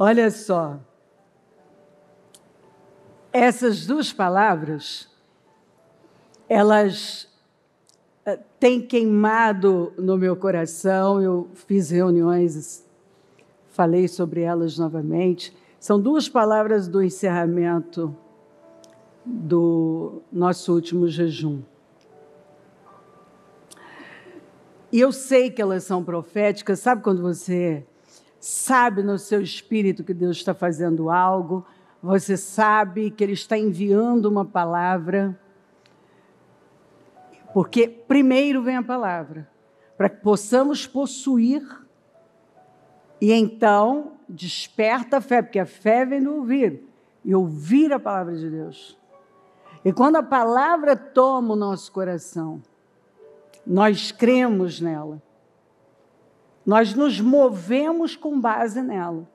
Olha só, essas duas palavras, elas têm queimado no meu coração. Eu fiz reuniões, falei sobre elas novamente. São duas palavras do encerramento do nosso último jejum. E eu sei que elas são proféticas. Sabe quando você sabe no seu espírito que Deus está fazendo algo, você sabe que Ele está enviando uma palavra, porque primeiro vem a palavra, para que possamos possuir, e então desperta a fé, porque a fé vem do ouvir, e ouvir a palavra de Deus. E quando a palavra toma o nosso coração, nós cremos nela. Nós nos movemos com base nela.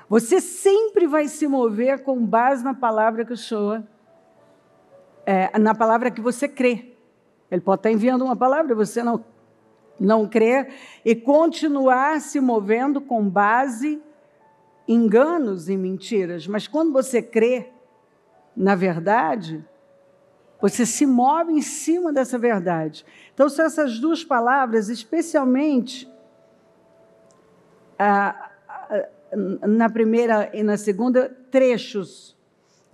Você sempre vai se mover com base na palavra que soa, na palavra que você crê. Ele pode estar enviando uma palavra, você não crê, e continuar se movendo com base em enganos e mentiras. Mas quando você crê na verdade, você se move em cima dessa verdade. Então, são essas duas palavras, especialmente na primeira e na segunda, trechos.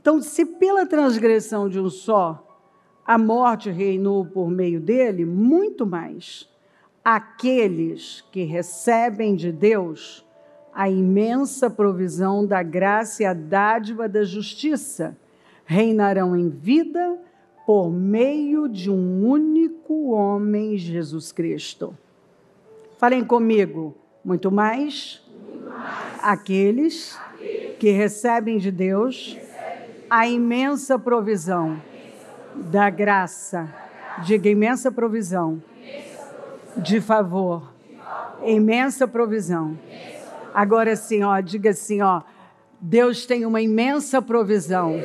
Então, se pela transgressão de um só, a morte reinou por meio dele, muito mais aqueles que recebem de Deus a imensa provisão da graça e a dádiva da justiça reinarão em vida por meio de um único homem, Jesus Cristo. Falem comigo, muito mais aqueles que recebem de Deus a imensa provisão da graça, diga imensa provisão, de favor, imensa provisão. Agora sim, diga assim, Deus tem uma imensa provisão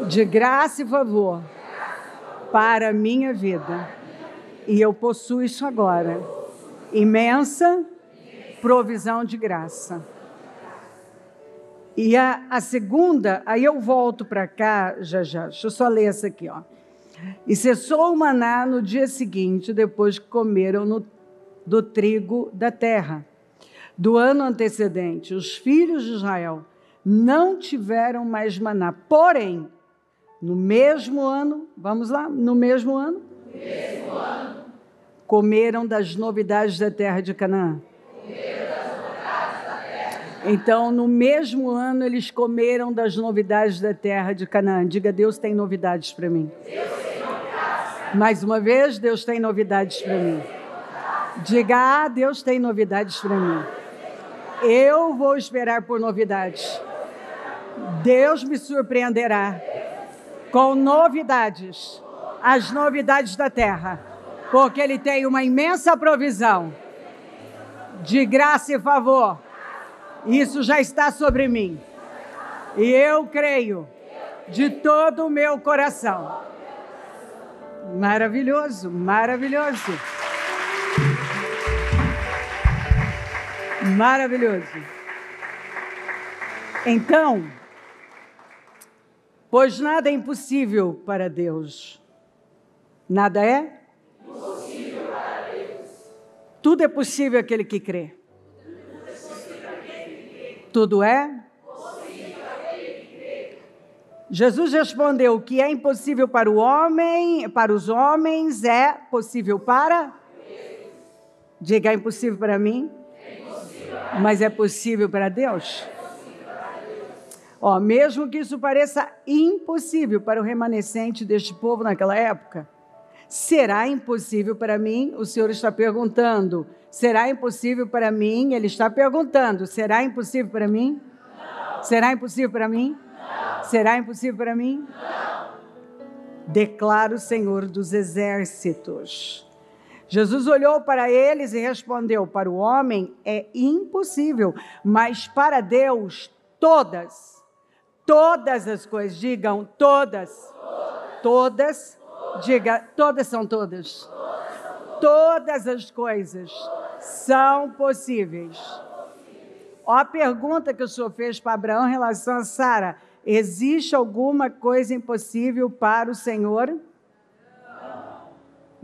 de graça e favor para a minha vida. E eu possuo isso agora. Imensa provisão de graça. E a segunda, aí eu volto para cá já. Deixa eu só ler essa aqui, E cessou o maná no dia seguinte, depois que comeram do trigo da terra. Do ano antecedente, os filhos de Israel não tiveram mais maná. Porém, no mesmo ano, vamos lá, no mesmo ano, comeram das novidades da terra de Canaã. Então, no mesmo ano, eles comeram das novidades da terra de Canaã. Diga, Deus tem novidades para mim. Mais uma vez, Deus tem novidades para mim. Diga, Deus tem novidades para mim. Eu vou esperar por novidades. Deus me surpreenderá com novidades, as novidades da terra, porque Ele tem uma imensa provisão de graça e favor. Isso já está sobre mim. E eu creio de todo o meu coração. Maravilhoso, maravilhoso. Maravilhoso. Então, pois nada é impossível para Deus. Nada é? Impossível para Deus. Tudo é possível àquele que crê. Tudo é? Possível àquele que crê. Jesus respondeu: o que é impossível para o homem, para os homens, é possível para Deus. Diga, é impossível para mim, mas é possível para Deus. Mesmo que isso pareça impossível para o remanescente deste povo naquela época, será impossível para mim? O Senhor está perguntando. Será impossível para mim? Ele está perguntando. Será impossível para mim? Não. Será impossível para mim? Não. Será impossível para mim? Não. Declara o Senhor dos Exércitos. Jesus olhou para eles e respondeu: para o homem é impossível, mas para Deus todas as coisas, digam todas, diga, todas são todas. Todas as coisas são possíveis. Ó, a pergunta que o Senhor fez para Abraão em relação a Sara: existe alguma coisa impossível para o Senhor? Não.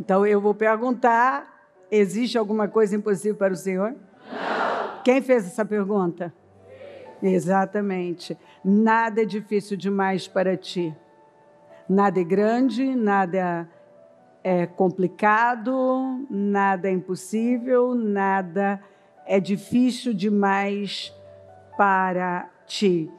Então eu vou perguntar: existe alguma coisa impossível para o Senhor? Não. Quem fez essa pergunta? Sim. Exatamente. Nada é difícil demais para ti. Nada é grande, nada é complicado, nada é impossível, nada é difícil demais para ti.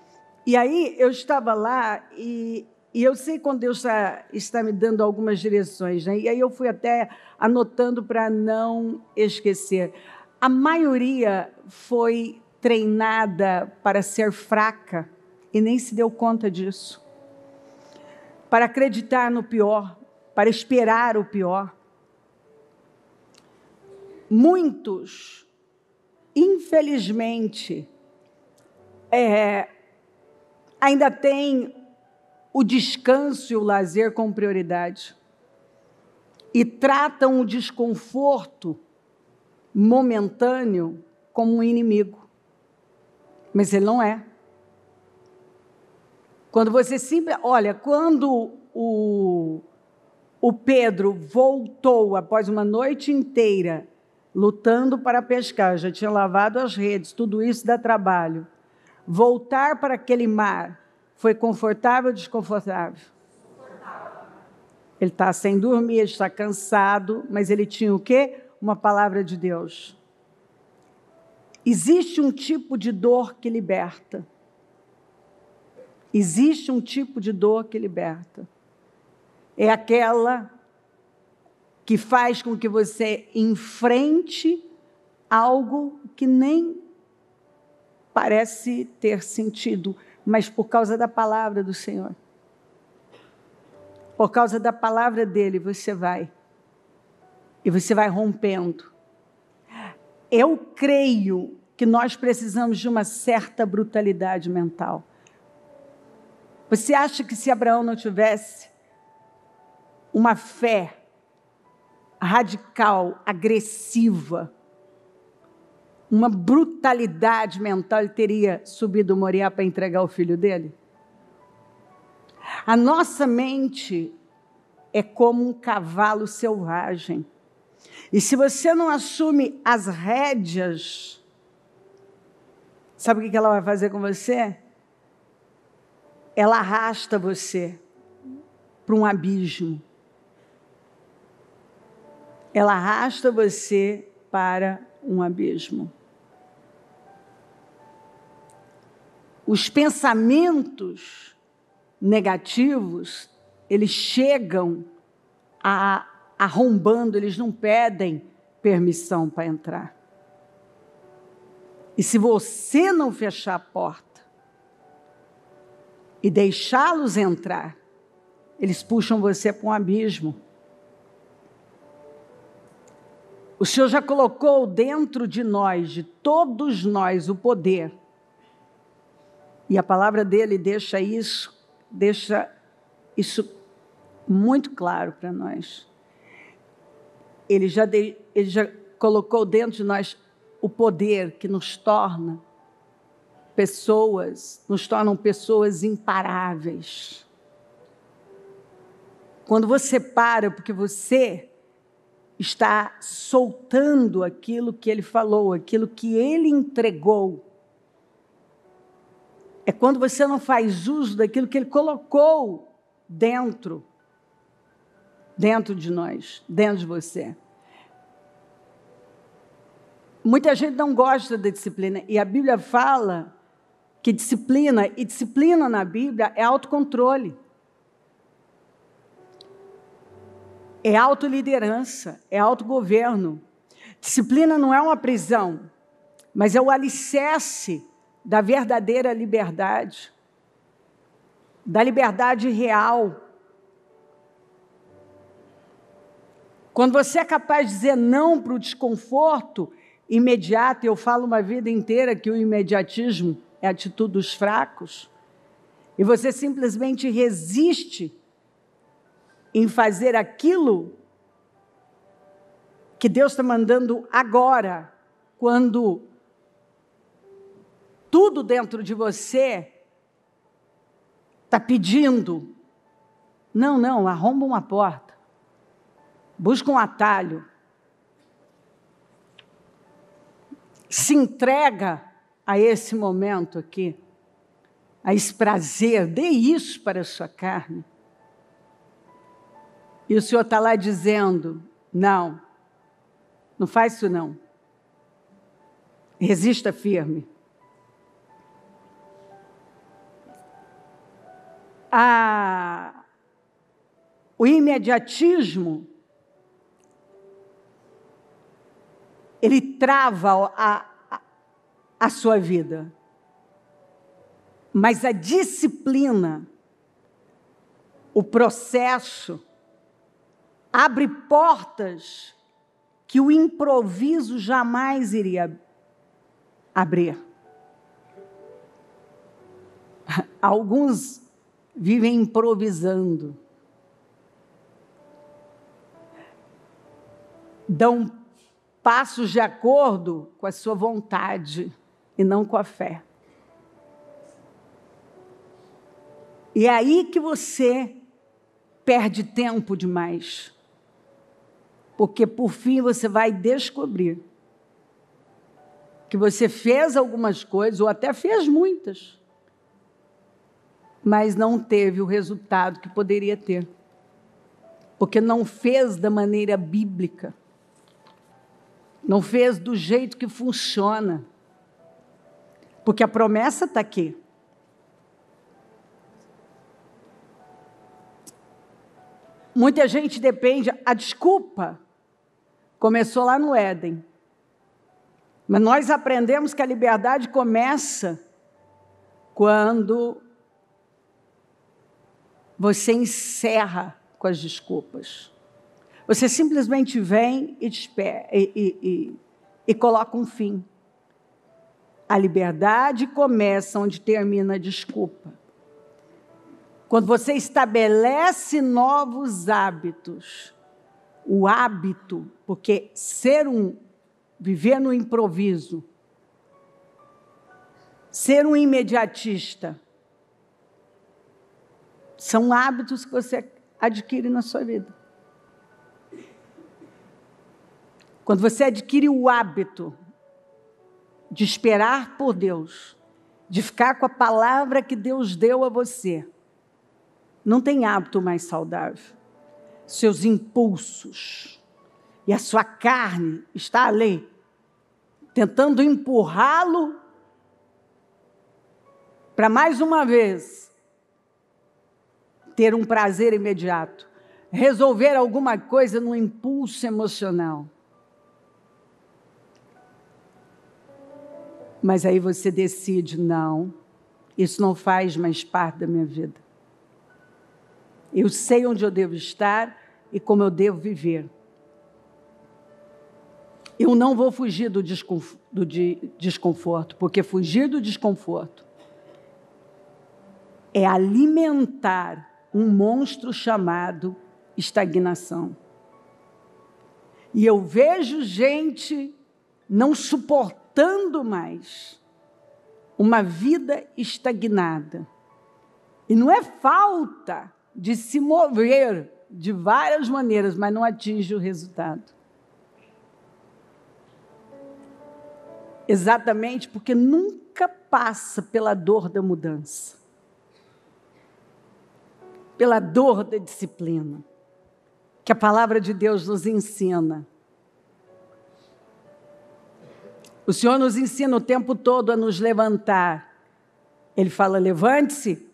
E aí eu estava lá e eu sei quando Deus está me dando algumas direções, né? E aí eu fui até anotando para não esquecer. A maioria foi treinada para ser fraca e nem se deu conta disso. Para acreditar no pior, para esperar o pior. Muitos, infelizmente, ainda têm o descanso e o lazer como prioridade e tratam o desconforto momentâneo como um inimigo, mas ele não é. Quando você olha, quando o Pedro voltou após uma noite inteira lutando para pescar, já tinha lavado as redes, tudo isso dá trabalho. Voltar para aquele mar foi confortável ou desconfortável? Ele está sem dormir, ele está cansado, mas ele tinha o quê? Uma palavra de Deus. Existe um tipo de dor que liberta. Existe um tipo de dor que liberta. É aquela que faz com que você enfrente algo que nem parece ter sentido, mas por causa da palavra do Senhor. Por causa da palavra dele, você vai. E você vai rompendo. Eu creio que nós precisamos de uma certa brutalidade mental. Você acha que se Abraão não tivesse uma fé radical, agressiva, uma brutalidade mental, ele teria subido o Moriá para entregar o filho dele? A nossa mente é como um cavalo selvagem. E se você não assume as rédeas, sabe o que ela vai fazer com você? Ela arrasta você para um abismo. Ela arrasta você para um abismo. Os pensamentos negativos, eles chegam arrombando, eles não pedem permissão para entrar. E se você não fechar a porta e deixá-los entrar, eles puxam você para um abismo. O Senhor já colocou dentro de nós, de todos nós, o poder. E a palavra dele deixa isso muito claro para nós. Ele já colocou dentro de nós o poder que nos tornam pessoas imparáveis. Quando você para, porque você está soltando aquilo que ele falou, aquilo que ele entregou. É quando você não faz uso daquilo que ele colocou dentro de nós, dentro de você. Muita gente não gosta da disciplina, e a Bíblia fala que disciplina na Bíblia é autocontrole. É autoliderança, é autogoverno. Disciplina não é uma prisão, mas é o alicerce da verdadeira liberdade, da liberdade real. Quando você é capaz de dizer não para o desconforto imediato, eu falo uma vida inteira que o imediatismo é a atitude dos fracos, e você simplesmente resiste em fazer aquilo que Deus está mandando agora, quando tudo dentro de você está pedindo. Não, arromba uma porta. Busca um atalho. Se entrega a esse momento aqui, a esse prazer, dê isso para a sua carne. E o Senhor está lá dizendo, não faz isso não. Resista firme. O imediatismo, ele trava a sua vida. Mas a disciplina, o processo, abre portas que o improviso jamais iria abrir. Alguns vivem improvisando. Dão passos de acordo com a sua vontade e não com a fé. E é aí que você perde tempo demais. Porque, por fim, você vai descobrir que você fez algumas coisas, ou até fez muitas, mas não teve o resultado que poderia ter. Porque não fez da maneira bíblica. Não fez do jeito que funciona. Porque a promessa está aqui. Muita gente depende, a desculpa começou lá no Éden. Mas nós aprendemos que a liberdade começa quando você encerra com as desculpas. Você simplesmente vem e coloca um fim. A liberdade começa onde termina a desculpa. Quando você estabelece novos hábitos, o hábito, porque viver no improviso, ser um imediatista, são hábitos que você adquire na sua vida. Quando você adquire o hábito de esperar por Deus, de ficar com a palavra que Deus deu a você, não tem hábito mais saudável. Seus impulsos e a sua carne está ali, tentando empurrá-lo para mais uma vez ter um prazer imediato, resolver alguma coisa no impulso emocional. Mas aí você decide, não, isso não faz mais parte da minha vida. Eu sei onde eu devo estar e como eu devo viver. Eu não vou fugir do desconforto, porque fugir do desconforto é alimentar um monstro chamado estagnação. E eu vejo gente não suportando mais uma vida estagnada. E não é falta de se mover de várias maneiras, mas não atinge o resultado. Exatamente porque nunca passa pela dor da mudança, pela dor da disciplina, que a palavra de Deus nos ensina. O Senhor nos ensina o tempo todo a nos levantar. Ele fala, levante-se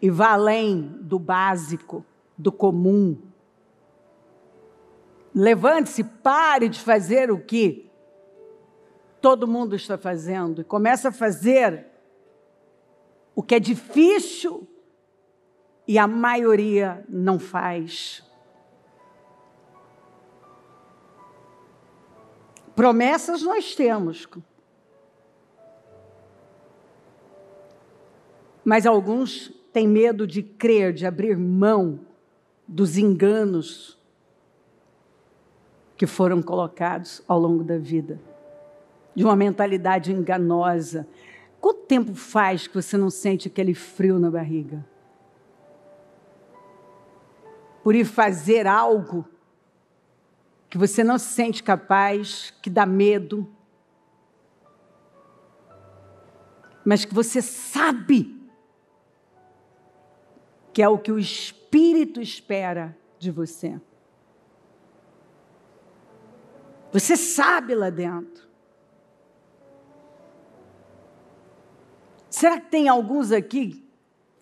e vá além do básico, do comum. Levante-se, pare de fazer o que todo mundo está fazendo e comece a fazer o que é difícil e a maioria não faz. Promessas nós temos, mas alguns têm medo de crer, de abrir mão dos enganos que foram colocados ao longo da vida, de uma mentalidade enganosa, Quanto tempo faz que você não sente aquele frio na barriga? Por ir fazer algo que você não se sente capaz, que dá medo, mas que você sabe que é o que o Espírito espera de você. Você sabe lá dentro. Será que tem alguns aqui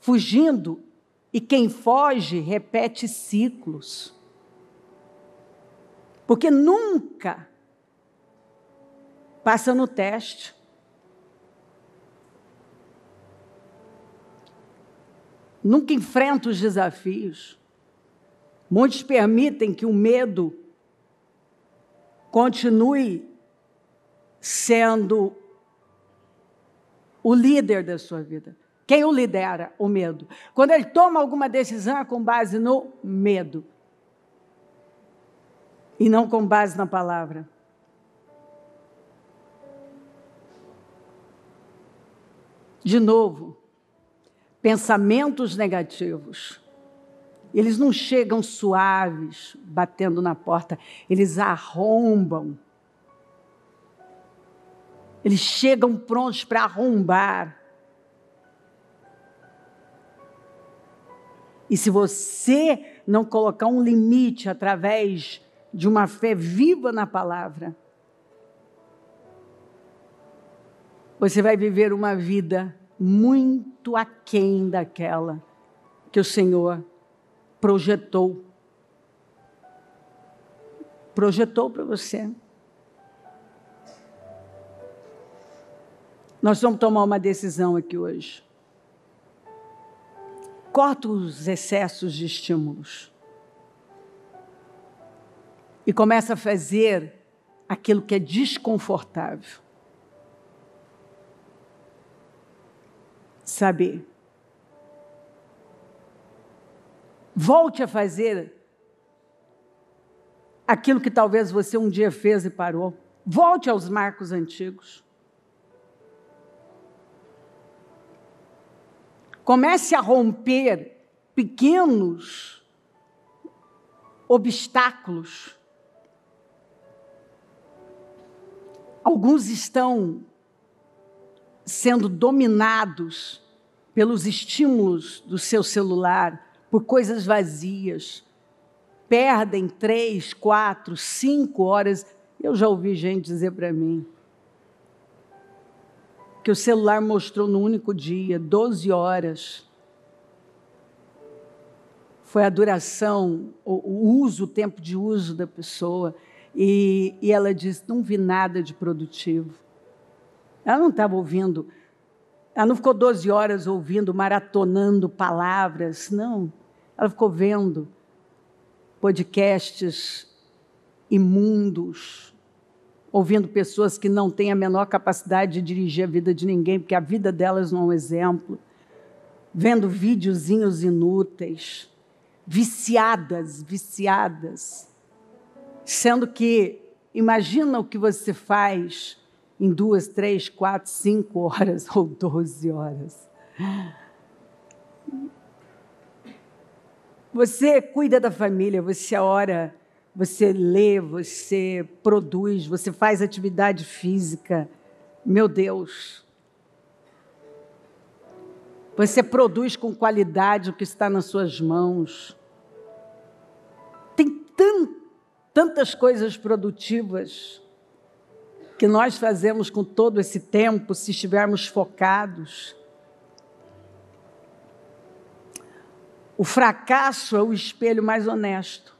fugindo e quem foge repete ciclos? Porque nunca passa no teste. Nunca enfrenta os desafios. Muitos permitem que o medo continue sendo o líder da sua vida. Quem o lidera? O medo. Quando ele toma alguma decisão é com base no medo. E não com base na palavra. De novo, pensamentos negativos. Eles não chegam suaves, batendo na porta. Eles arrombam. Eles chegam prontos para arrombar. E se você não colocar um limite através de uma fé viva na palavra, você vai viver uma vida muito aquém daquela que o Senhor projetou para você. Nós vamos tomar uma decisão aqui hoje. Corta os excessos de estímulos. E começa a fazer aquilo que é desconfortável. Saber. Volte a fazer aquilo que talvez você um dia fez e parou. Volte aos marcos antigos. Comece a romper pequenos obstáculos. Alguns estão sendo dominados pelos estímulos do seu celular, por coisas vazias. Perdem 3, 4, 5 horas. Eu já ouvi gente dizer para mim que o celular mostrou no único dia 12 horas. Foi a duração, o tempo de uso da pessoa. E ela disse, não vi nada de produtivo. Ela não estava ouvindo, ela não ficou 12 horas ouvindo, maratonando palavras, não. Ela ficou vendo podcasts imundos, ouvindo pessoas que não têm a menor capacidade de dirigir a vida de ninguém, porque a vida delas não é um exemplo, vendo videozinhos inúteis, viciadas, sendo que, imagina o que você faz em 2, 3, 4, 5 horas ou 12 horas. Você cuida da família, você ora, você lê, você produz, você faz atividade física. Meu Deus. Você produz com qualidade o que está nas suas mãos. Tem tantas coisas produtivas que nós fazemos com todo esse tempo, se estivermos focados. O fracasso é o espelho mais honesto.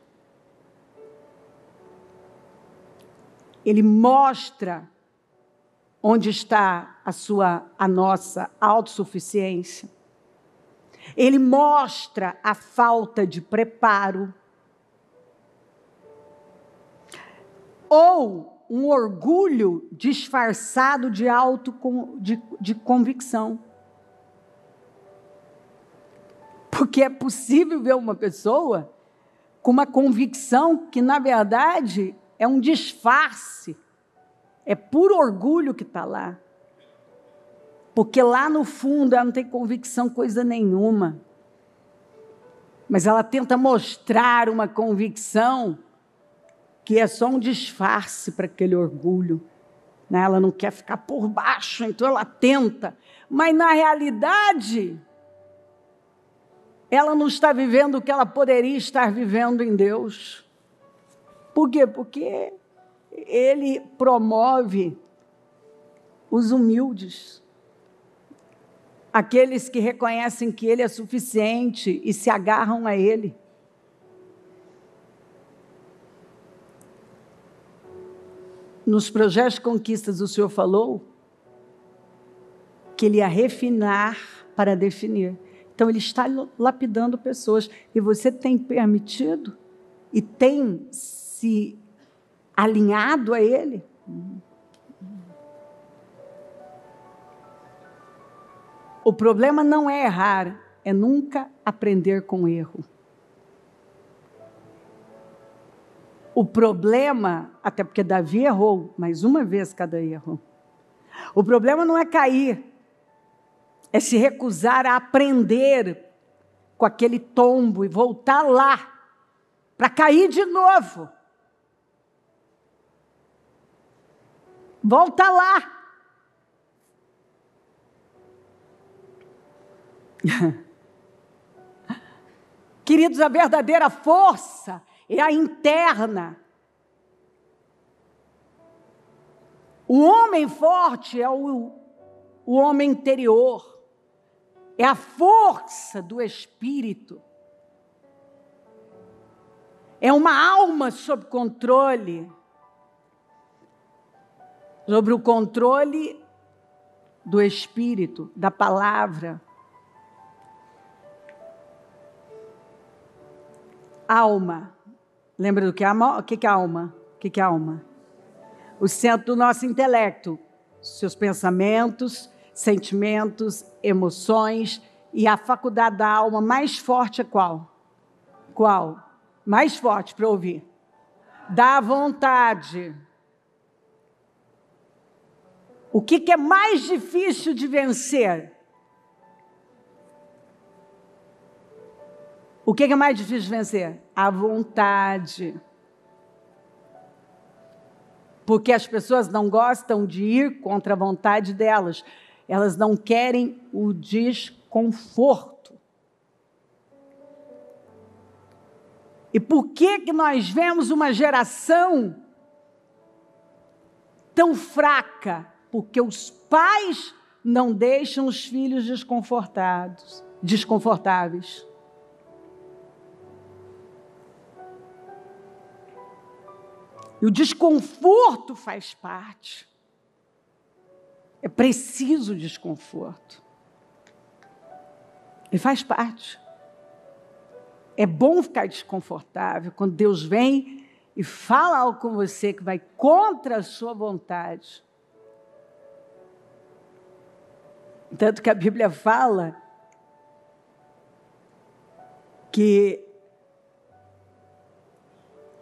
Ele mostra onde está a nossa autossuficiência. Ele mostra a falta de preparo. Ou um orgulho disfarçado de convicção. Porque é possível ver uma pessoa com uma convicção que, na verdade, é um disfarce. É puro orgulho que está lá. Porque lá no fundo ela não tem convicção coisa nenhuma. Mas ela tenta mostrar uma convicção que é só um disfarce para aquele orgulho. Né? Ela não quer ficar por baixo, então ela tenta. Mas na realidade, ela não está vivendo o que ela poderia estar vivendo em Deus. Por quê? Porque Ele promove os humildes. Aqueles que reconhecem que Ele é suficiente e se agarram a Ele. Nos projetos de conquistas, o Senhor falou que Ele ia refinar para definir. Então, Ele está lapidando pessoas. E você tem permitido e tem se alinhado a Ele? O problema não é errar, é nunca aprender com o erro. O problema, até porque Davi errou, mas uma vez cada erro. O problema não é cair, é se recusar a aprender com aquele tombo e voltar lá, para cair de novo. Volta lá. Queridos, a verdadeira força é a interna. O homem forte é o homem interior. É a força do espírito. É uma alma sob controle. Sobre o controle do espírito, da palavra. Alma. Lembra do que é alma? O que é alma? O que é alma? O centro do nosso intelecto. Seus pensamentos, sentimentos, emoções. E a faculdade da alma mais forte é qual? Qual? Mais forte para ouvir. Da vontade. O que é mais difícil de vencer? O que é mais difícil de vencer? A vontade. Porque as pessoas não gostam de ir contra a vontade delas. Elas não querem o desconforto. E por que nós vemos uma geração tão fraca? Porque os pais não deixam os filhos desconfortáveis. E o desconforto faz parte. É preciso desconforto. Ele faz parte. É bom ficar desconfortável quando Deus vem e fala algo com você que vai contra a sua vontade. Tanto que a Bíblia fala que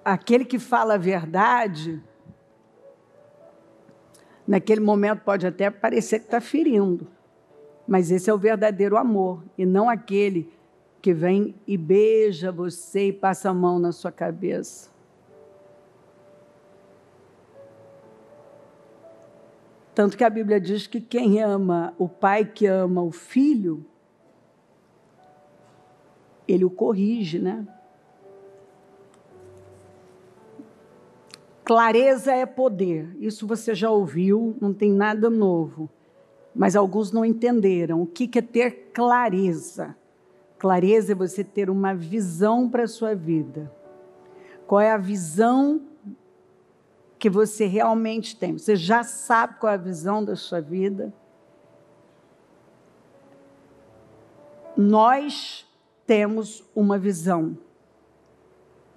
aquele que fala a verdade, naquele momento pode até parecer que está ferindo, mas esse é o verdadeiro amor, e não aquele que vem e beija você e passa a mão na sua cabeça. Tanto que a Bíblia diz que quem ama, o pai que ama o filho, ele o corrige, né? Clareza é poder. Isso você já ouviu, não tem nada novo. Mas alguns não entenderam. O que é ter clareza? Clareza é você ter uma visão para a sua vida. Qual é a visão que você realmente tem? Você já sabe qual é a visão da sua vida? Nós temos uma visão.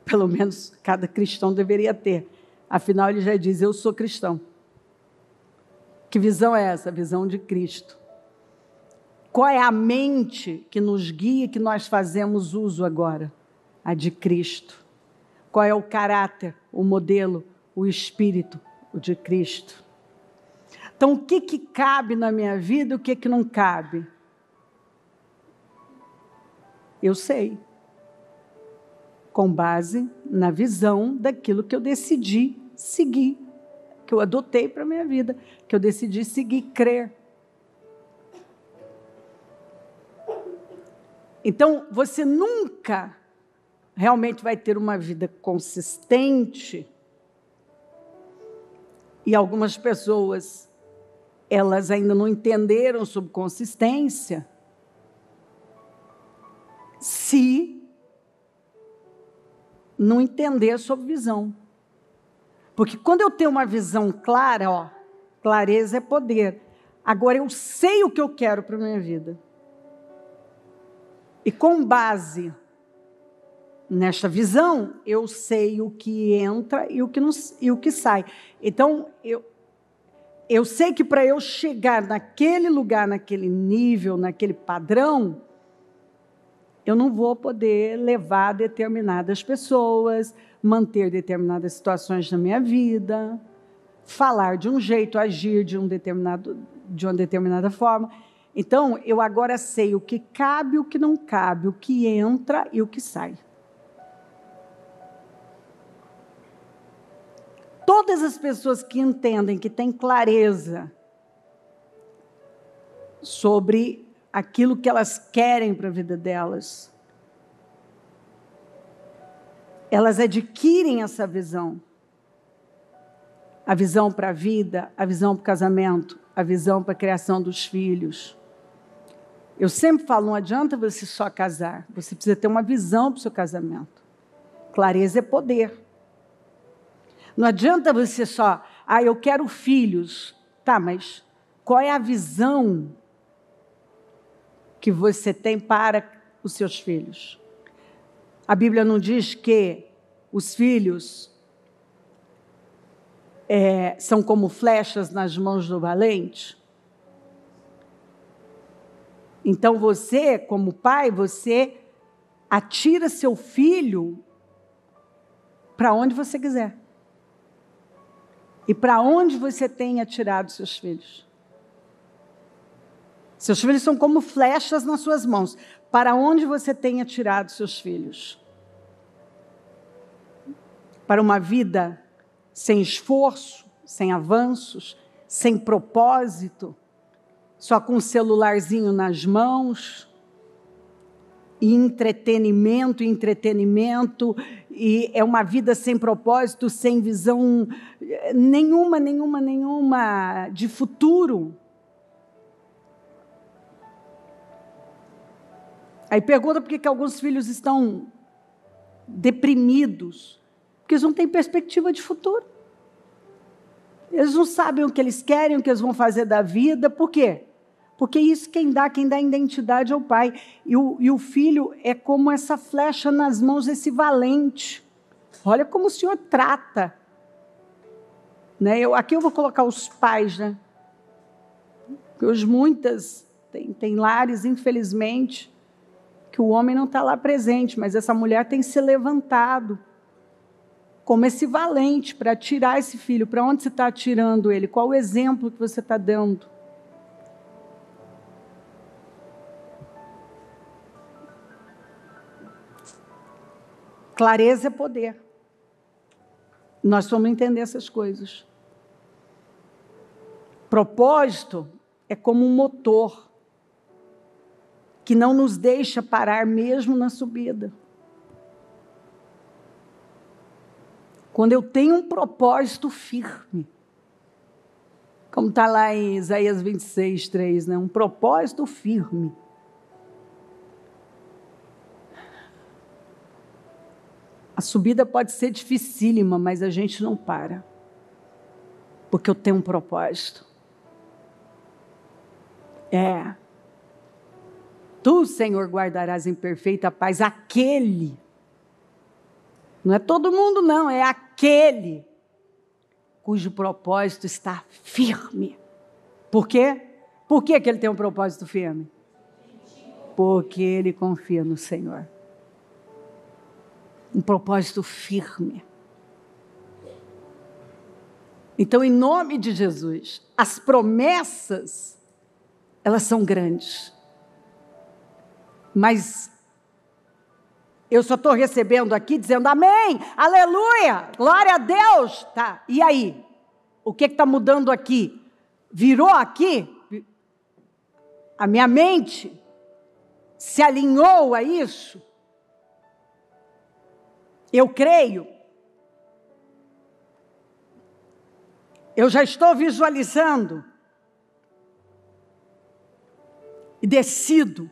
Pelo menos cada cristão deveria ter. Afinal, ele já diz, eu sou cristão. Que visão é essa? A visão de Cristo. Qual é a mente que nos guia, que nós fazemos uso agora? A de Cristo. Qual é o caráter, o modelo, o espírito, o de Cristo? Então, o que cabe na minha vida e o que não cabe? Eu sei. Com base na visão daquilo que eu decidi seguir, que eu adotei para a minha vida, que eu decidi seguir, crer. Então, você nunca realmente vai ter uma vida consistente. E algumas pessoas, elas ainda não entenderam sobre consistência, se não entender sobre visão. Porque quando eu tenho uma visão clara, clareza é poder. Agora eu sei o que eu quero para a minha vida. E com base nesta visão, eu sei o que entra e o que, não, e o que sai. Então, eu sei que para eu chegar naquele lugar, naquele nível, naquele padrão, eu não vou poder levar determinadas pessoas, manter determinadas situações na minha vida, falar de um jeito, agir de uma determinada forma. Então, eu agora sei o que cabe e o que não cabe, o que entra e o que sai. Todas as pessoas que entendem, que têm clareza sobre aquilo que elas querem para a vida delas, elas adquirem essa visão. A visão para a vida, a visão para o casamento, a visão para a criação dos filhos. Eu sempre falo, não adianta você só casar, você precisa ter uma visão para o seu casamento. Clareza é poder. Não adianta você só, eu quero filhos. Tá, mas qual é a visão que você tem para os seus filhos? A Bíblia não diz que os filhos são como flechas nas mãos do valente? Então você, como pai, você atira seu filho para onde você quiser. E para onde você tem atirado seus filhos? Seus filhos são como flechas nas suas mãos. Para onde você tem atirado seus filhos? Para uma vida sem esforço, sem avanços, sem propósito, só com um celularzinho nas mãos, e entretenimento, e é uma vida sem propósito, sem visão nenhuma de futuro. Aí pergunta por que alguns filhos estão deprimidos, porque eles não têm perspectiva de futuro. Eles não sabem o que eles querem, o que eles vão fazer da vida. Por quê? Porque isso quem dá identidade é o pai. E o filho é como essa flecha nas mãos desse valente. Olha como o Senhor trata. Né? Aqui eu vou colocar os pais, né? Porque hoje muitas tem lares, infelizmente, que o homem não está lá presente, mas essa mulher tem se levantado como esse valente para tirar esse filho. Para onde você está atirando ele? Qual o exemplo que você está dando? Clareza é poder. Nós vamos entender essas coisas. Propósito é como um motor que não nos deixa parar mesmo na subida. Quando eu tenho um propósito firme, como está lá em Isaías 26, 3, né? Um propósito firme. A subida pode ser dificílima, mas a gente não para. Porque eu tenho um propósito. Tu, Senhor, guardarás em perfeita paz aquele. Não é todo mundo, não. É aquele cujo propósito está firme. Por quê? Por que ele tem um propósito firme? Porque ele confia no Senhor. Um propósito firme. Então, em nome de Jesus, as promessas, elas são grandes. Mas eu só estou recebendo aqui, dizendo amém, aleluia, glória a Deus. Tá, e aí? O que está mudando aqui? Virou aqui? A minha mente se alinhou a isso? Eu creio. Eu já estou visualizando. E decido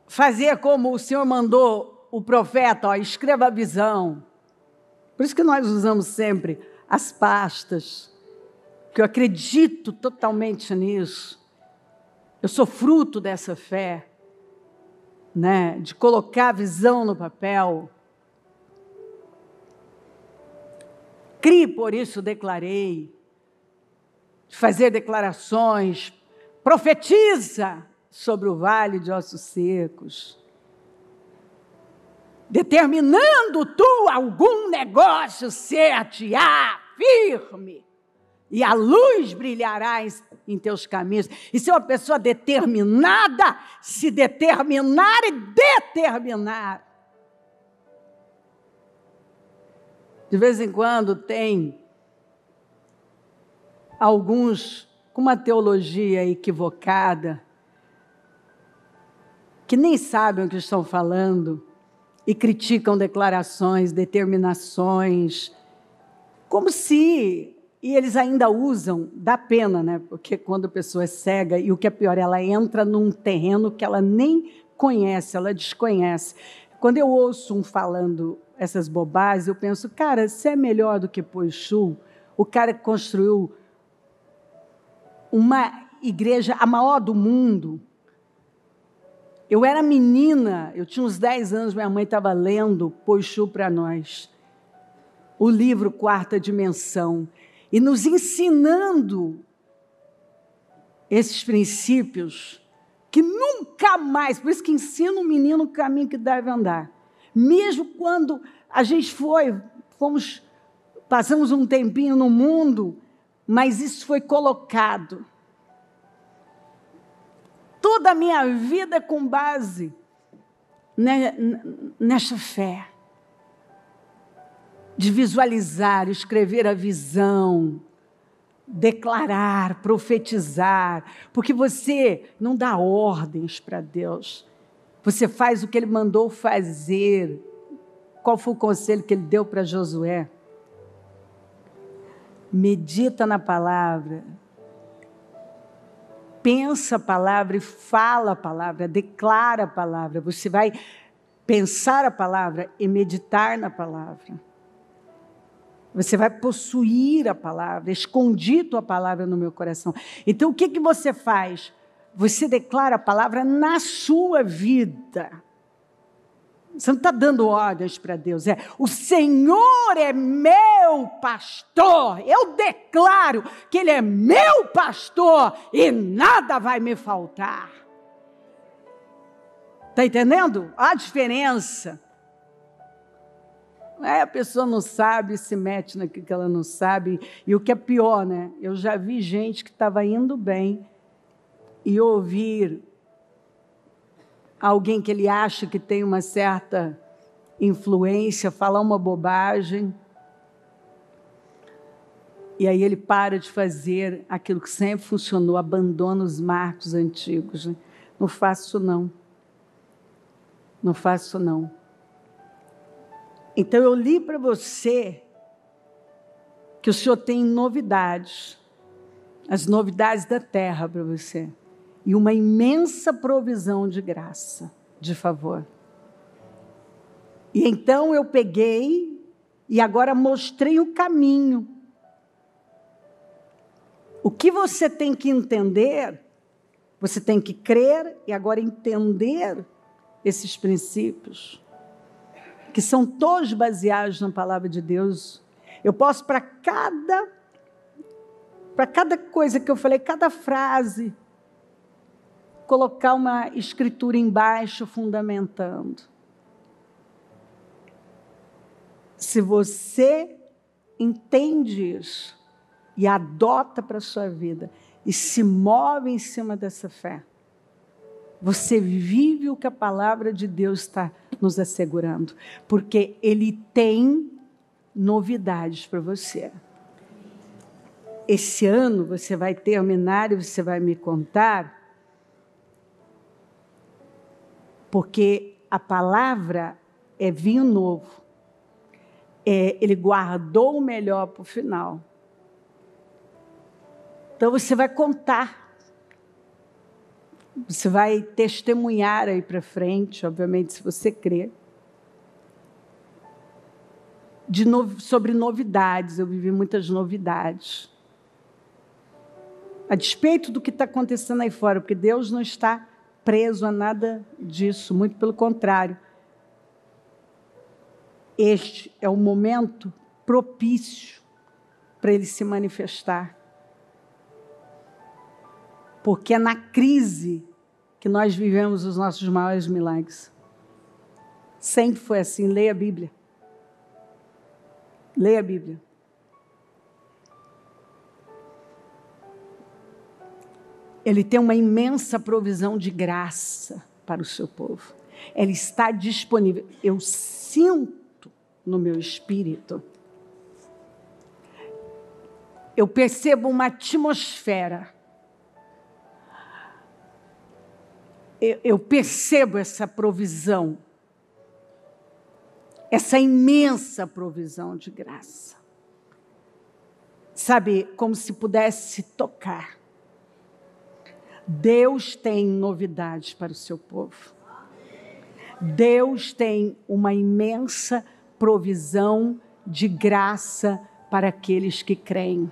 fazer como o Senhor mandou o profeta, ó, escreva a visão. Por isso que nós usamos sempre as pastas, que eu acredito totalmente nisso. Eu sou fruto dessa fé, né, de colocar a visão no papel. Crie, por isso declarei, de fazer declarações, profetiza sobre o vale de ossos secos, determinando tu algum negócio ser-te-á firme, e a luz brilhará em teus caminhos. E se uma pessoa determinada, se determinar e determinar. De vez em quando tem alguns com uma teologia equivocada, que nem sabem o que estão falando e criticam declarações, determinações, como se... E eles ainda usam, dá pena, né? Porque quando a pessoa é cega, e o que é pior, ela entra num terreno que ela nem conhece, ela desconhece. Quando eu ouço um falando essas bobagens, eu penso, cara, você é melhor do que Poixu, o cara que construiu uma igreja, a maior do mundo. Eu era menina, eu tinha uns 10 anos, minha mãe estava lendo Poixu para nós, o livro Quarta Dimensão, e nos ensinando esses princípios que nunca mais, por isso que ensina o menino o caminho que deve andar. Mesmo quando a gente passamos um tempinho no mundo, mas isso foi colocado. Toda a minha vida com base nesta fé. De visualizar, escrever a visão, declarar, profetizar, porque você não dá ordens para Deus, você faz o que Ele mandou fazer. Qual foi o conselho que Ele deu para Josué? Medita na palavra, pensa a palavra e fala a palavra, declara a palavra. Você vai pensar a palavra e meditar na palavra. Você vai possuir a palavra, escondi tua palavra no meu coração. Então, o que você faz? Você declara a palavra na sua vida. Você não está dando ordens para Deus. O Senhor é meu pastor. Eu declaro que Ele é meu pastor e nada vai me faltar. Está entendendo a diferença? A pessoa não sabe, se mete naquilo que ela não sabe. E o que é pior, né? Eu já vi gente que estava indo bem e ouvir alguém que ele acha que tem uma certa influência, falar uma bobagem. E aí ele para de fazer aquilo que sempre funcionou, abandona os marcos antigos. Né? Não faço não. Não faço não. Então, eu li para você que o Senhor tem novidades, as novidades da terra para você, e uma imensa provisão de graça, de favor. E então eu peguei e agora mostrei o caminho. O que você tem que entender, você tem que crer e agora entender esses princípios, que são todos baseados na palavra de Deus. Eu posso, para cada coisa que eu falei, cada frase, colocar uma escritura embaixo, fundamentando. Se você entende isso e adota para a sua vida e se move em cima dessa fé, você vive o que a palavra de Deus está nos assegurando, porque Ele tem novidades para você. Esse ano você vai terminar e você vai me contar, porque a palavra é vinho novo. Ele guardou o melhor para o final. Então você vai contar. Você vai testemunhar aí para frente, obviamente, se você crer. Sobre novidades, eu vivi muitas novidades. A despeito do que está acontecendo aí fora, porque Deus não está preso a nada disso, muito pelo contrário. Este é o momento propício para Ele se manifestar. Porque é na crise que nós vivemos os nossos maiores milagres. Sempre foi assim. Leia a Bíblia. Leia a Bíblia. Ele tem uma imensa provisão de graça para o seu povo. Ele está disponível. Eu sinto no meu espírito. Eu percebo uma atmosfera. Eu percebo essa provisão. Essa imensa provisão de graça. Sabe, como se pudesse tocar. Deus tem novidades para o seu povo. Deus tem uma imensa provisão de graça para aqueles que creem.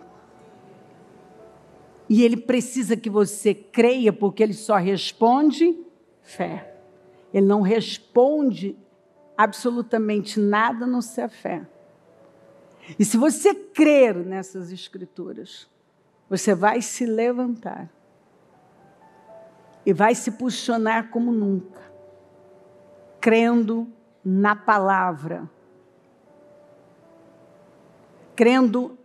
E Ele precisa que você creia, porque Ele só responde fé. Ele não responde absolutamente nada a não ser a fé. E se você crer nessas escrituras, você vai se levantar e vai se posicionar como nunca, crendo na palavra, crendo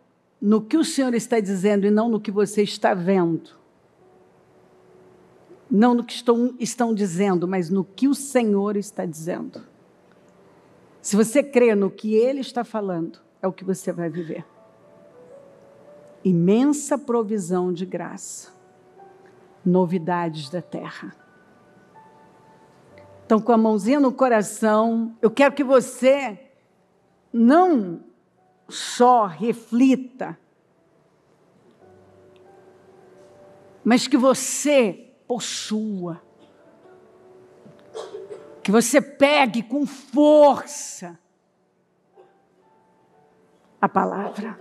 no que o Senhor está dizendo e não no que você está vendo. Não no que estão dizendo, mas no que o Senhor está dizendo. Se você crê no que Ele está falando, é o que você vai viver. Imensa provisão de graça. Novidades da terra. Então, com a mãozinha no coração, eu quero que você não só reflita, mas que você possua, que você pegue com força a palavra.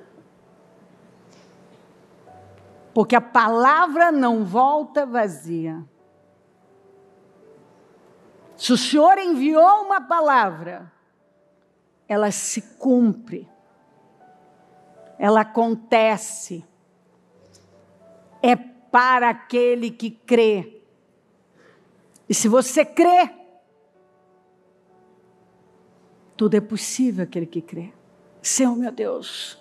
Porque a palavra não volta vazia. Se o Senhor enviou uma palavra, ela se cumpre. Ela acontece. É para aquele que crê. E se você crê, tudo é possível aquele que crê. Senhor, meu Deus,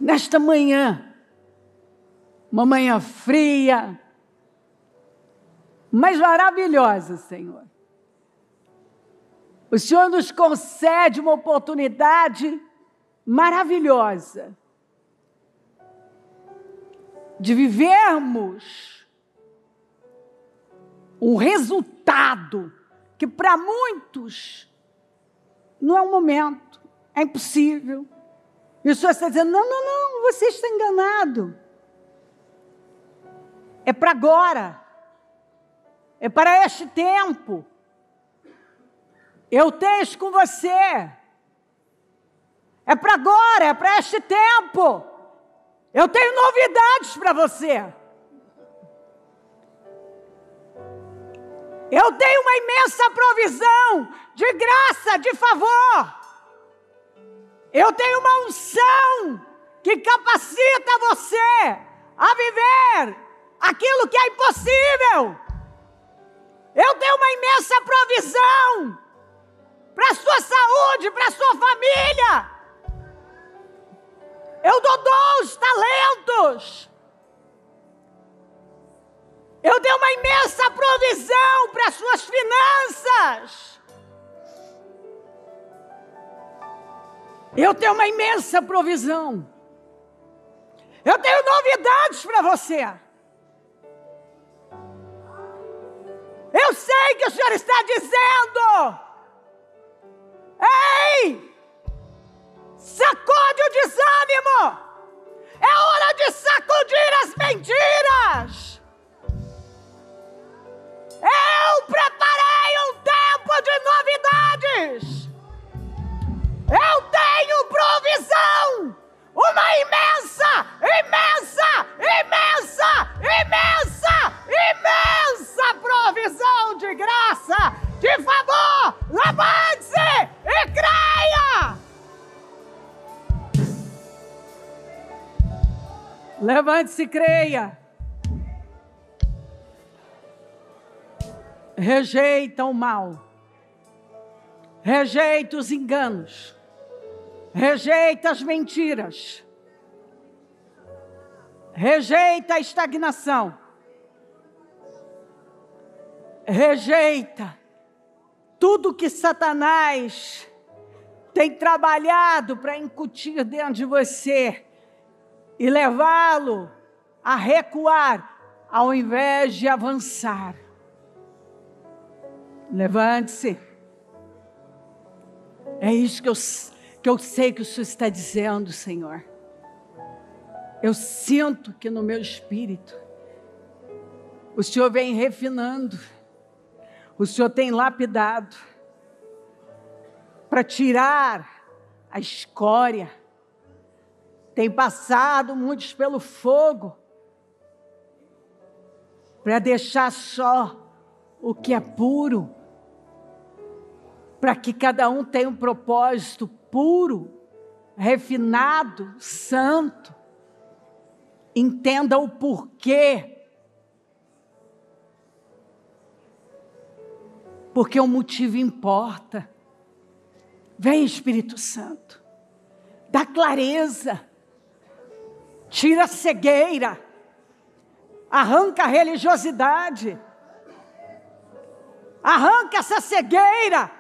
nesta manhã, uma manhã fria, mas maravilhosa, Senhor. O Senhor nos concede uma oportunidade maravilhosa de vivermos um resultado que para muitos não é um momento, é impossível. E o Senhor está dizendo, não, você está enganado. É para agora. É para este tempo. Eu tenho isso com você. É para agora, é para este tempo. Eu tenho novidades para você. Eu tenho uma imensa provisão de graça, de favor. Eu tenho uma unção que capacita você a viver aquilo que é impossível. Eu tenho uma imensa provisão para a sua saúde, para a sua família. Eu dou dons, talentos. Eu dei uma imensa provisão para as suas finanças. Eu tenho uma imensa provisão. Eu tenho novidades para você. Eu sei que o Senhor está dizendo: ei, sacode o desânimo. É hora de sacudir as mentiras. Eu preparei um tempo de novidades. Eu tenho provisão. Uma imensa, imensa, imensa, imensa, imensa provisão de graça, de favor. Levante-se e creia. Levante-se e creia. Rejeita o mal. Rejeita os enganos. Rejeita as mentiras. Rejeita a estagnação. Rejeita tudo que Satanás tem trabalhado para incutir dentro de você e levá-lo a recuar ao invés de avançar. Levante-se. É isso que eu sei que o Senhor está dizendo, Senhor. Eu sinto que no meu espírito o Senhor vem refinando, o Senhor tem lapidado para tirar a escória. Tem passado muitos pelo fogo para deixar só o que é puro, para que cada um tenha um propósito puro, refinado, santo. Entenda o porquê. Porque o motivo importa. Vem, Espírito Santo, dá clareza, tira a cegueira, arranca a religiosidade, arranca essa cegueira,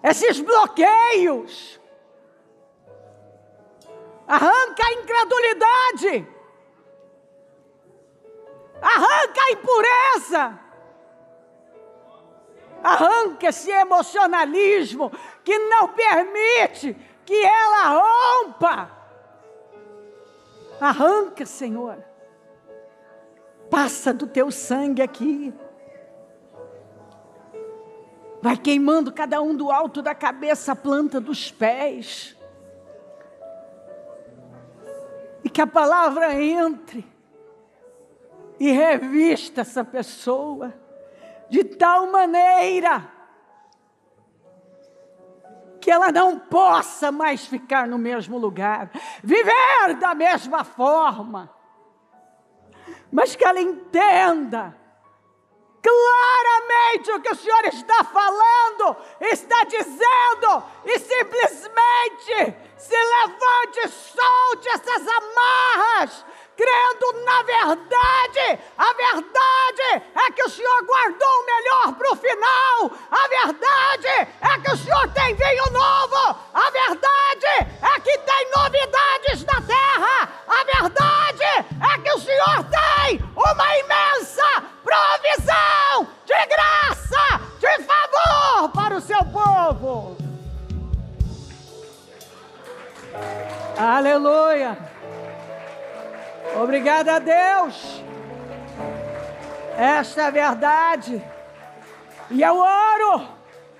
esses bloqueios, arranca a incredulidade, arranca a impureza, arranca esse emocionalismo que não permite que ela rompa. Arranca, Senhor, passa do teu sangue aqui. Vai queimando cada um do alto da cabeça à planta dos pés. E que a palavra entre e revista essa pessoa de tal maneira que ela não possa mais ficar no mesmo lugar, viver da mesma forma, mas que ela entenda claramente o que o Senhor está falando, está dizendo, e simplesmente se levante, solte essas amarras, crendo na verdade. A verdade é que o Senhor guardou o melhor para o final. A verdade é que o Senhor tem vinho novo. A verdade é que tem novidades na terra. A verdade é que o Senhor tem uma imensa provisão de graça, de favor para o seu povo. Aleluia. Obrigada a Deus. Esta é a verdade. E eu oro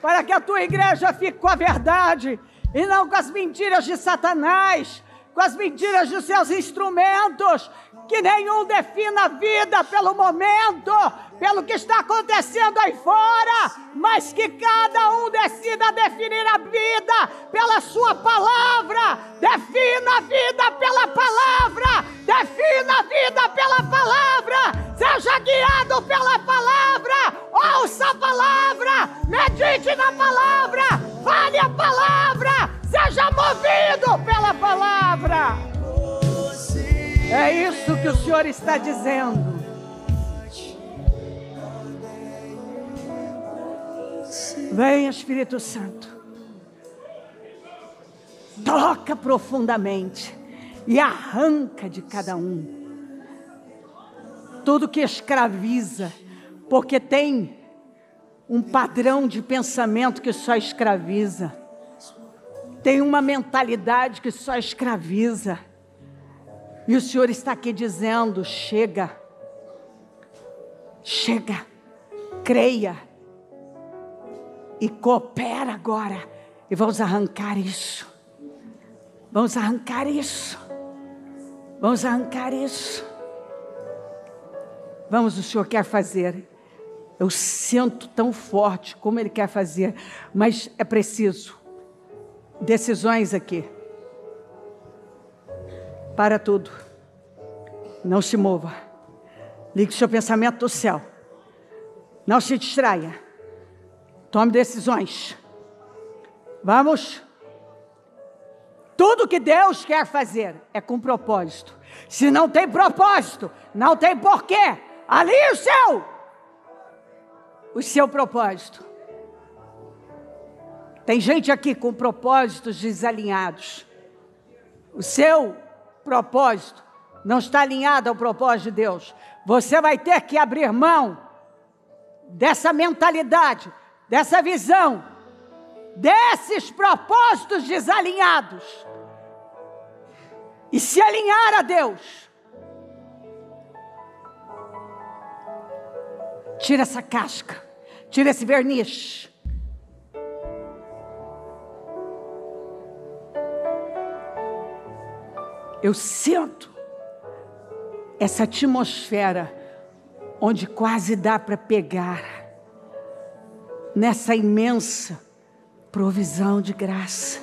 para que a tua igreja fique com a verdade e não com as mentiras de Satanás, com as mentiras dos seus instrumentos. Que nenhum defina a vida pelo momento, pelo que está acontecendo aí fora, mas que cada um decida definir a vida pela sua palavra. Defina a vida pela palavra, defina a vida pela palavra, seja guiado pela palavra, ouça a palavra, medite na palavra, fale a palavra, seja Seja movido pela palavra. É isso que o Senhor está dizendo. Vem, Espírito Santo. Toca profundamente e arranca de cada um tudo que escraviza, porque tem um padrão de pensamento que só escraviza, tem uma mentalidade que só escraviza, e o Senhor está aqui dizendo: chega, chega, creia e coopera agora, e vamos arrancar isso, vamos arrancar isso, vamos arrancar isso. Vamos, o Senhor quer fazer. Eu sinto tão forte como Ele quer fazer, mas é preciso decisões aqui. Para tudo. Não se mova. Ligue o seu pensamento do céu. Não se distraia. Tome decisões. Vamos. Tudo que Deus quer fazer é com propósito. Se não tem propósito, não tem porquê. Ali o seu propósito. Tem gente aqui com propósitos desalinhados. O seu propósito não está alinhado ao propósito de Deus. Você vai ter que abrir mão dessa mentalidade, dessa visão, desses propósitos desalinhados e se alinhar a Deus. Tira essa casca, tira esse verniz. Eu sinto essa atmosfera onde quase dá para pegar nessa imensa provisão de graça.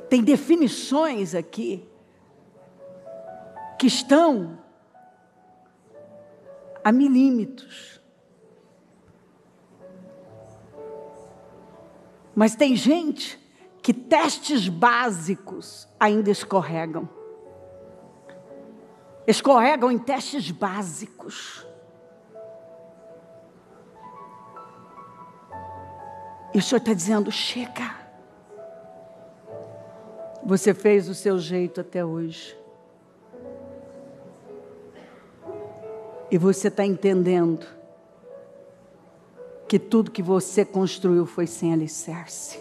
Tem definições aqui que estão a milímetros. Mas tem gente que testes básicos ainda escorregam. Escorregam em testes básicos. E o Senhor está dizendo: chega. Você fez o seu jeito até hoje. E você está entendendo que tudo que você construiu foi sem alicerce.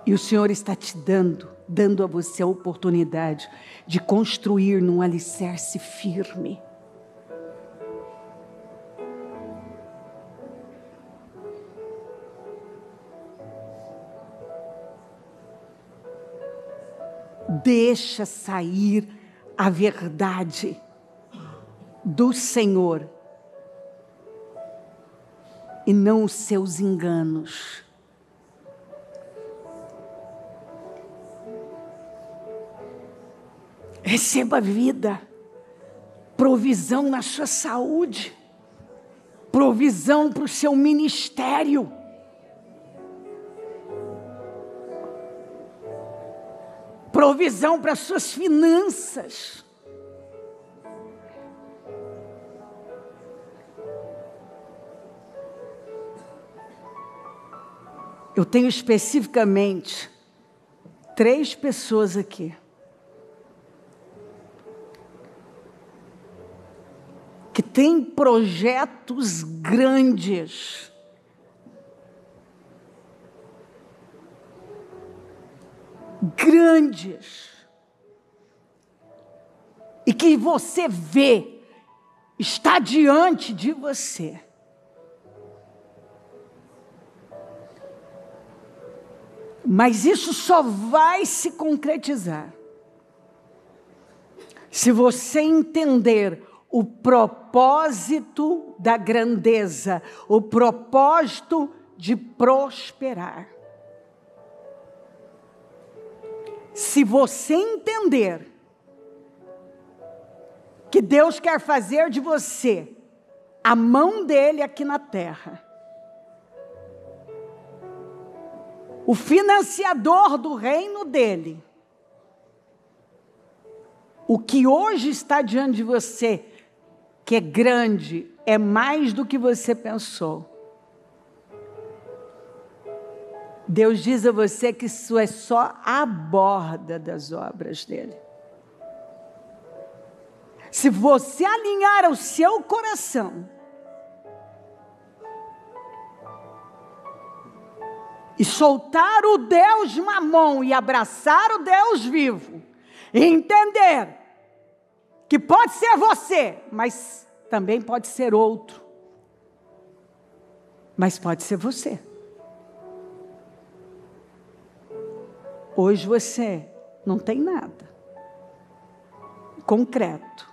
E o Senhor está te dando a você a oportunidade de construir num alicerce firme. Deixa sair a verdade do Senhor e não os seus enganos. Receba vida, provisão na sua saúde, provisão para o seu ministério. Provisão para as suas finanças. Eu tenho especificamente 3 pessoas aqui que têm projetos grandes. Grandes. E que você vê, está diante de você. Mas isso só vai se concretizar se você entender o propósito da grandeza, o propósito de prosperar. Se você entender que Deus quer fazer de você a mão dele aqui na terra. O financiador do reino dele. O que hoje está diante de você, que é grande, é mais do que você pensou. Deus diz a você que isso é só a borda das obras dele. Se você alinhar o seu coração e soltar o Deus mamon e abraçar o Deus vivo, e entender que pode ser você, mas também pode ser outro, mas pode ser você. Hoje você não tem nada concreto,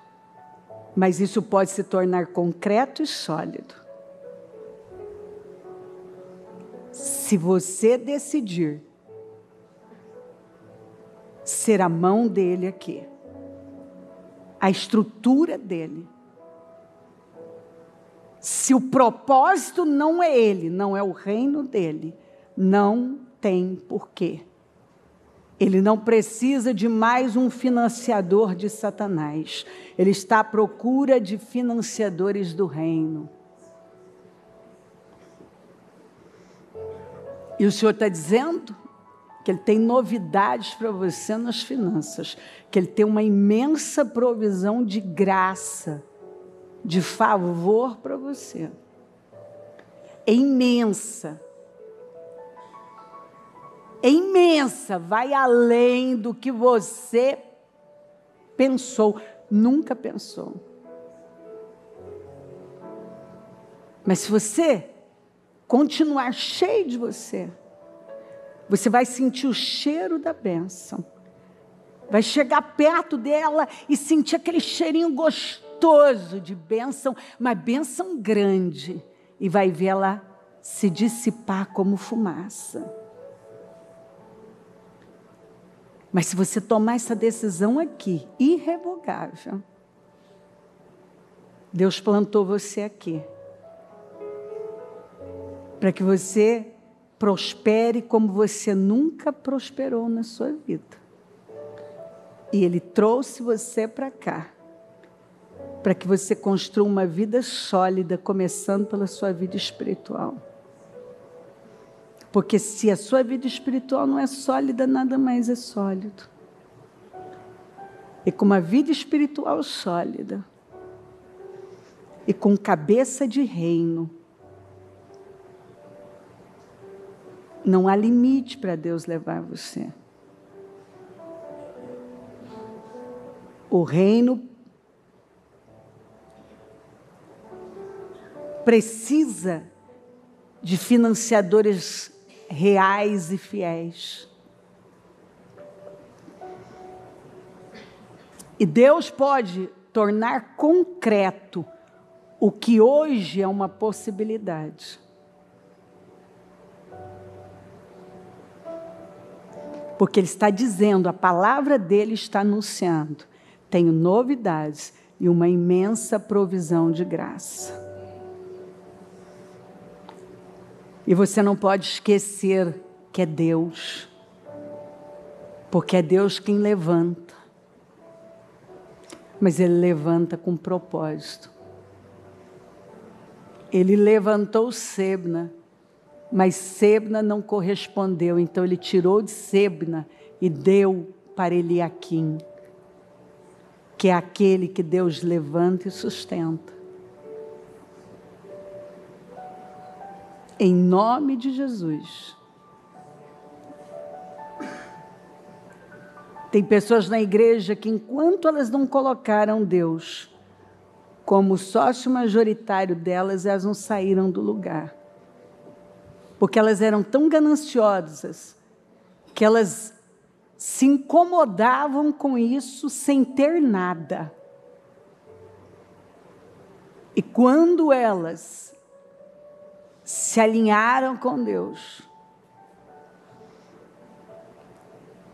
mas isso pode se tornar concreto e sólido. Se você decidir ser a mão dele aqui, a estrutura dele. Se o propósito não é ele, não é o reino dele, não tem porquê. Ele não precisa de mais um financiador de Satanás. Ele está à procura de financiadores do reino. E o Senhor está dizendo que Ele tem novidades para você nas finanças, que Ele tem uma imensa provisão de graça, de favor para você. É imensa. É imensa, vai além do que você pensou, nunca pensou. Mas se você continuar cheio de você, você vai sentir o cheiro da bênção. Vai chegar perto dela e sentir aquele cheirinho gostoso de bênção, uma bênção grande. E vai ver ela se dissipar como fumaça. Mas se você tomar essa decisão aqui, irrevogável, Deus plantou você aqui, para que você prospere como você nunca prosperou na sua vida. E Ele trouxe você para cá, para que você construa uma vida sólida, começando pela sua vida espiritual. Porque se a sua vida espiritual não é sólida, nada mais é sólido. E com uma vida espiritual sólida, e com cabeça de reino, não há limite para Deus levar você. O reino precisa de financiadores reais e fiéis. E Deus pode tornar concreto o que hoje é uma possibilidade. Porque Ele está dizendo, a palavra dEle está anunciando, tenho novidades e uma imensa provisão de graça. E você não pode esquecer que é Deus, porque é Deus quem levanta, mas Ele levanta com propósito. Ele levantou Sebna, mas Sebna não correspondeu, então Ele tirou de Sebna e deu para Eliaquim, que é aquele que Deus levanta e sustenta. Em nome de Jesus. Tem pessoas na igreja que, enquanto elas não colocaram Deus como sócio majoritário delas, elas não saíram do lugar. Porque elas eram tão gananciosas que elas se incomodavam com isso sem ter nada. E quando elas se alinharam com Deus,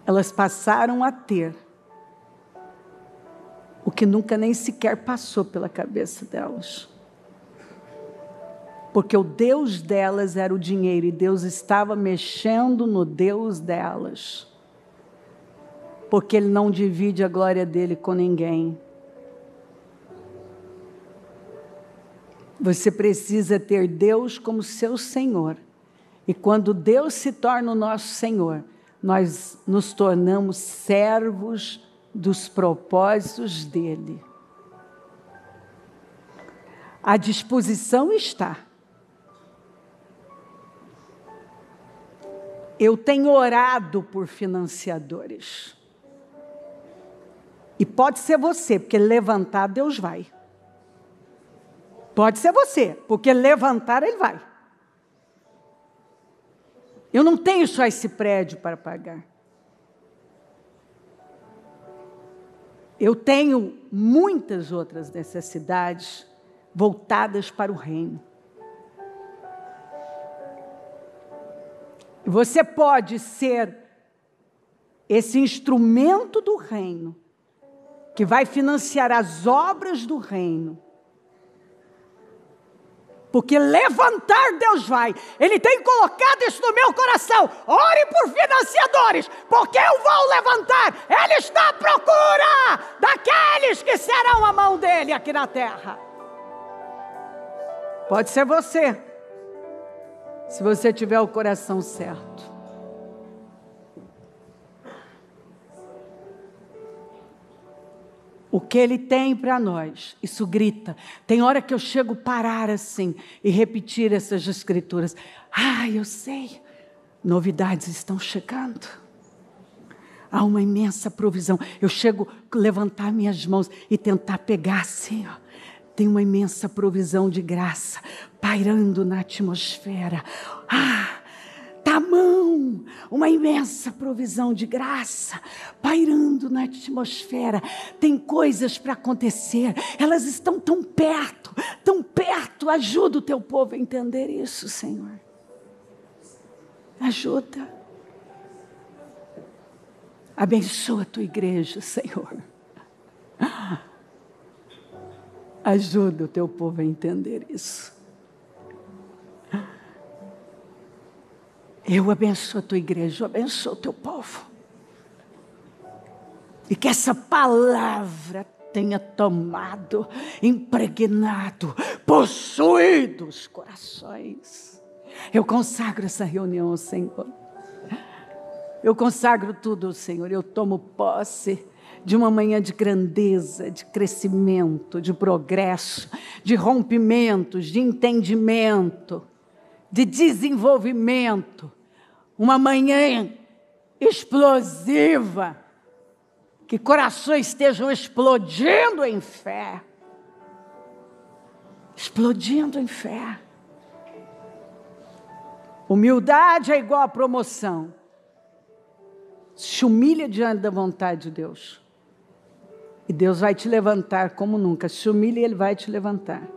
elas passaram a ter o que nunca nem sequer passou pela cabeça delas. Porque o Deus delas era o dinheiro e Deus estava mexendo no Deus delas. Porque Ele não divide a glória dele com ninguém. Você precisa ter Deus como seu Senhor. E quando Deus se torna o nosso Senhor, nós nos tornamos servos dos propósitos dele. A disposição está. Eu tenho orado por financiadores. E pode ser você, porque levantar Deus vai. Pode ser você, porque levantar Ele vai. Eu não tenho só esse prédio para pagar. Eu tenho muitas outras necessidades voltadas para o reino. Você pode ser esse instrumento do reino, que vai financiar as obras do reino. Porque levantar Deus vai. Ele tem colocado isso no meu coração. Ore por financiadores, porque eu vou levantar. Ele está à procura daqueles que serão a mão dele aqui na terra. Pode ser você, se você tiver o coração certo. O que Ele tem para nós, isso grita. Tem hora que eu chego a parar assim e repetir essas escrituras. Eu sei, novidades estão chegando. Há uma imensa provisão. Eu chego a levantar minhas mãos e tentar pegar assim, ó. Tem uma imensa provisão de graça pairando na atmosfera. Tamão, uma imensa provisão de graça pairando na atmosfera. Tem coisas para acontecer, elas estão tão perto, tão perto. Ajuda o teu povo a entender isso, Senhor. Ajuda. Abençoa a tua igreja, Senhor. Ajuda o teu povo a entender isso. Eu abençoo a tua igreja, eu abençoo o teu povo. E que essa palavra tenha tomado, impregnado, possuído os corações. Eu consagro essa reunião ao Senhor. Eu consagro tudo ao Senhor. Eu tomo posse de uma manhã de grandeza, de crescimento, de progresso, de rompimentos, de entendimento, de desenvolvimento. Uma manhã explosiva, que corações estejam explodindo em fé. Explodindo em fé. Humildade é igual a promoção. Se humilha diante da vontade de Deus. E Deus vai te levantar como nunca. Se humilha e Ele vai te levantar.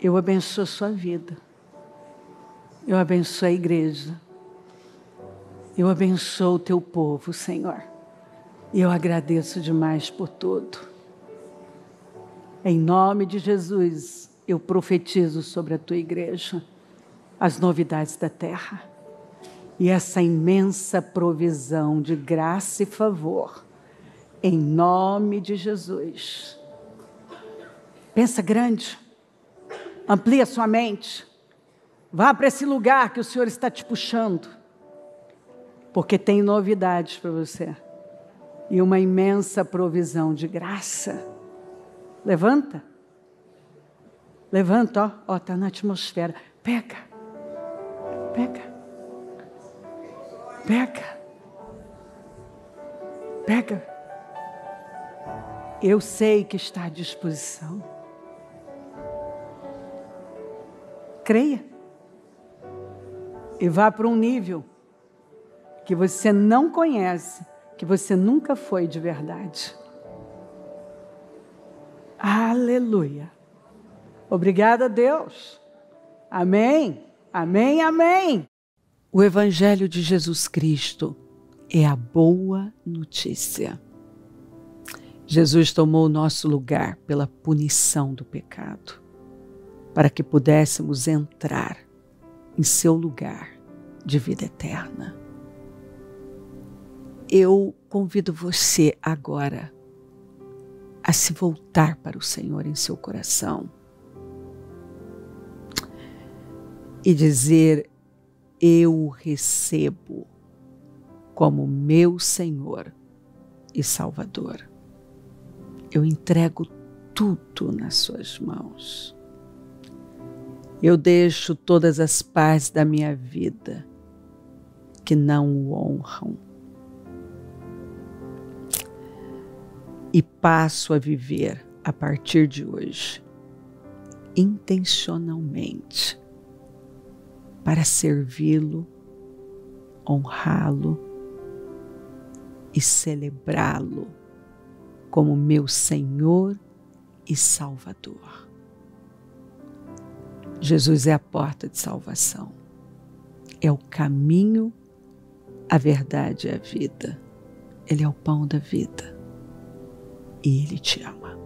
Eu abençoo a sua vida. Eu abençoo a igreja. Eu abençoo o teu povo, Senhor. E eu agradeço demais por tudo. Em nome de Jesus, eu profetizo sobre a tua igreja as novidades da terra. E essa imensa provisão de graça e favor, em nome de Jesus. Pensa grande, amplia sua mente, vá para esse lugar que o Senhor está te puxando, porque tem novidades para você, e uma imensa provisão de graça. Levanta, ó, está na atmosfera, pega, eu sei que está à disposição. Creia. E vá para um nível que você não conhece, que você nunca foi de verdade. Aleluia. Obrigada, Deus. Amém, amém, amém. O Evangelho de Jesus Cristo é a boa notícia. Jesus tomou o nosso lugar pela punição do pecado, para que pudéssemos entrar em seu lugar de vida eterna. Eu convido você agora a se voltar para o Senhor em seu coração e dizer: eu o recebo como meu Senhor e Salvador. Eu entrego tudo nas suas mãos. Eu deixo todas as partes da minha vida que não o honram e passo a viver a partir de hoje intencionalmente para servi-lo, honrá-lo e celebrá-lo como meu Senhor e Salvador. Jesus é a porta de salvação, é o caminho, a verdade e a vida. Ele é o pão da vida e Ele te ama.